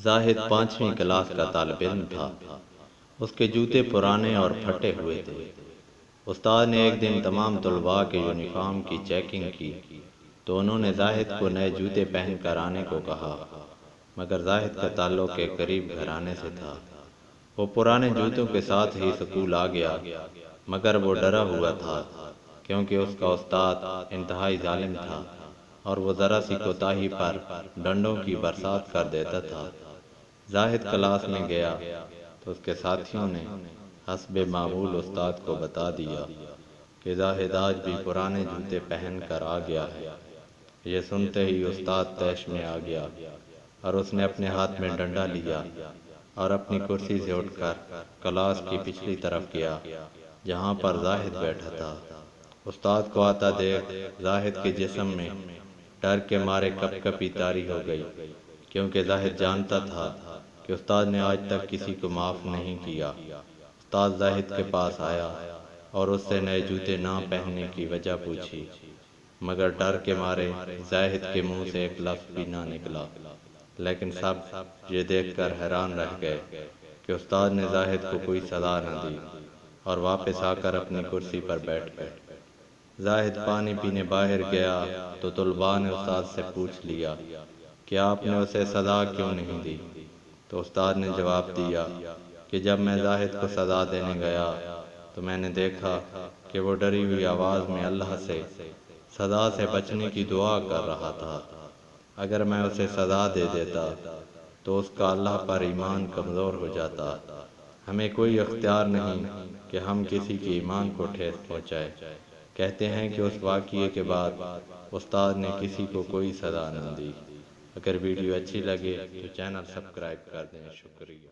زاہد 5ویں class کا طالب علم تھا۔ اس کے جوتے پرانے اور پھٹے ہوئے تھے۔ استاد نے ایک دن تمام طلباء کے یونیفارم کی چیکنگ کی تو انہوں نے زاہد کو نئے جوتے پہن کر آنے کو کہا، مگر زاہد کا تعلق ایک غریب گھرانے سے تھا۔ وہ پرانے جوتوں کے ساتھ ہی اسکول آ گیا، مگر وہ ڈرا ہوا تھا کیونکہ اس کا استاد انتہائی ظالم تھا اور وہ ذرا سی کوتاہی پر ڈنڈوں کی برسات کر دیتا تھا۔ زاہد کلاس میں گیا تو اس کے ساتھیوں نے حسب معمول استاد کو بتا دیا کہ زاہد آج بھی پرانے جوتے پہن کر آ گیا ہے۔ یہ سنتے ہی استاد طیش میں آ گیا اور اس نے اپنے ہاتھ میں ڈنڈا لیا اور اپنی کرسی سے اٹھ کر کلاس کی پچھلی طرف گیا جہاں پر زاہد بیٹھا تھا۔ استاد کو آتا دیکھ زاہد کے جسم میں ڈر کے مارے کپ کپی طاری ہو گئی، کیونکہ زاہد جانتا تھا کہ استاد نے آج تک کسی کو معاف نہیں کیا۔ استاد زاہد کے پاس آیا اور اس سے نئے جوتے نہ پہننے کی وجہ پوچھی، مگر ڈر کے مارے زاہد کے منہ سے ایک لفظ بھی نہ نکلا۔ لیکن سب یہ دیکھ کر حیران رہ گئے کہ استاد نے زاہد کو کوئی سزا نہ دی اور واپس آ کر اپنی کرسی پر بیٹھ گئے۔ زاہد پانی پینے باہر گیا تو طلباء نے استاد سے پوچھ لیا کہ آپ نے اسے سزا کیوں نہیں دی؟ تو استاد نے جواب دیا کہ جب میں زاہد کو سزا دینے گیا تو میں نے دیکھا کہ وہ ڈری ہوئی آواز میں اللہ سے سزا سے بچنے کی دعا کر رہا تھا۔ اگر میں اسے سزا دے دیتا تو اس کا اللہ پر ایمان کمزور ہو جاتا۔ ہمیں کوئی اختیار نہیں کہ ہم کسی کے ایمان کو ٹھیس پہنچائے۔ کہتے ہیں کہ اس واقعے کے بعد استاد نے کسی کو کوئی سزا نہ دی۔ اگر ویڈیو اچھی لگے تو چینل سبسکرائب کر دیں۔ شکریہ۔